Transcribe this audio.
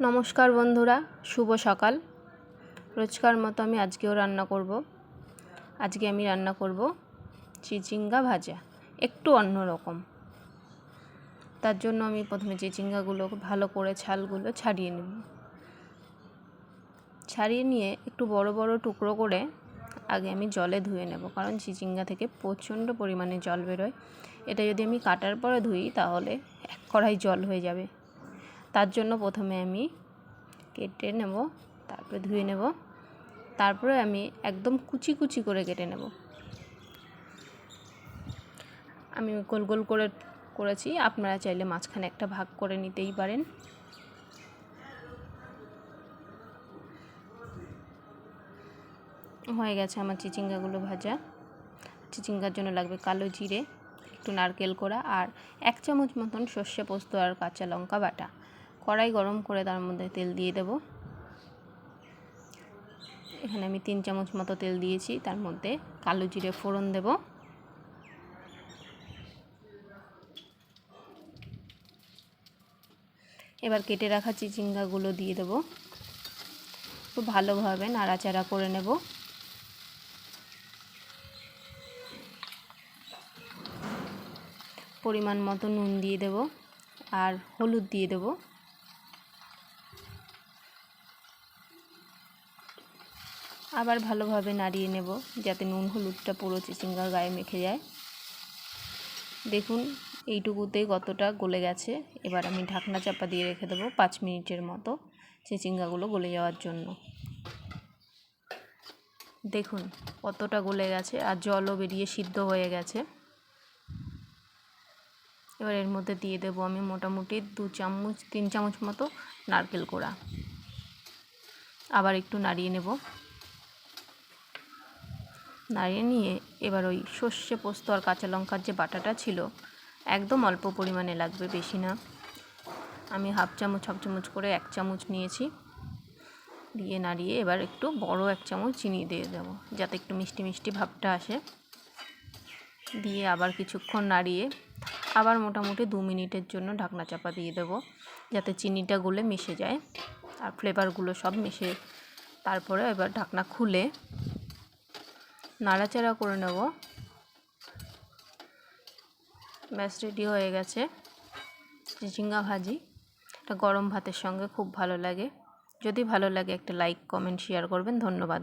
নমস্কার বন্ধুরা, শুভ সকাল। রোজকার মতো আমি আজকেও রান্না করব। আজকে আমি রান্না করব চিচিঙ্গা ভাজা, একটু অন্যরকম। তার জন্য আমি প্রথমে চিচিঙ্গাগুলো ভালো করে ছালগুলো ছাড়িয়ে নেব। ছাড়িয়ে নিয়ে একটু বড় বড় টুকরো করে আগে আমি জলে ধুয়ে নেব, কারণ চিচিঙ্গা থেকে প্রচণ্ড পরিমাণে জল বেরোয়। এটা যদি আমি কাটার পরে ধুই তাহলে এক কড়াই জল হয়ে যাবে। তার জন্য প্রথমে আমি কেটে নেব, তারপরে ধুয়ে নেব, তারপরে আমি একদম কুচি কুচি করে কেটে নেব। আমি গোল গোল করে করেছি, আপনারা চাইলে মাঝখানে একটা ভাগ করে নিতেই পারেন। হয়ে গেছে আমার চিচিঙ্গাগুলো ভাজা। চিচিঙ্গার জন্য লাগবে কালো জিরে, একটু নারকেল কোড়া আর 1 চামচ মতন সর্ষে পোস্ত আর কাঁচা লঙ্কা বাটা। কড়াই গরম করে তার মধ্যে তেল দিয়ে দেব। এখানে আমি 3 চামচ মতো তেল দিয়েছি, তার মধ্যে কালো জিরে ফোড়ন দেব। এবার কেটে রাখা চিচিঙ্গাগুলো দিয়ে দেব, খুব ভালোভাবে নাড়াচাড়া করে নেব। পরিমাণ মতো নুন দিয়ে দেব আর হলুদ দিয়ে দেব। আবার ভালোভাবে নাড়িয়ে নেব যাতে নুন হলুদটা পুরো চিচিঙ্গার গায়ে মেখে যায়। দেখুন এইটুকুতেই কতটা গলে গেছে। এবার আমি ঢাকনা চাপা দিয়ে রেখে দেবো 5 মিনিটের মতো চিচিঙ্গাগুলো গলে যাওয়ার জন্য। দেখুন কতটা গলে গেছে আর জলও বেরিয়ে সিদ্ধ হয়ে গেছে। এবার এর মধ্যে দিয়ে দেবো আমি মোটামুটি 3 চামচ মতো নারকেল কোড়া। আবার একটু নাড়িয়ে নেব। নাড়িয়ে নিয়ে এবার ওই সর্ষে পোস্ত আর কাঁচা লঙ্কার যে বাটাটা ছিল, একদম অল্প পরিমাণে লাগবে, বেশি না। আমি হাফ চামচ করে 1 চামচ নিয়েছি। দিয়ে নাড়িয়ে এবার একটু বড় 1 চামচ চিনি দিয়ে দেবো, যাতে একটু মিষ্টি মিষ্টি ভাবটা আসে। দিয়ে আবার কিছুক্ষণ নাড়িয়ে আবার মোটামুটি 2 মিনিটের জন্য ঢাকনা চাপা দিয়ে দেবো, যাতে চিনিটা গলে মিশে যায় আর ফ্লেভারগুলো সব মিশে। তারপরে এবার ঢাকনা খুলে নাড়াচাড়া করে নেব। ব্যাস রেডি হয়ে গেছে চিচিঙ্গা ভাজি। এটা গরম ভাতের সঙ্গে খুব ভালো লাগে। যদি ভালো লাগে একটা লাইক, কমেন্ট, শেয়ার করবেন। ধন্যবাদ।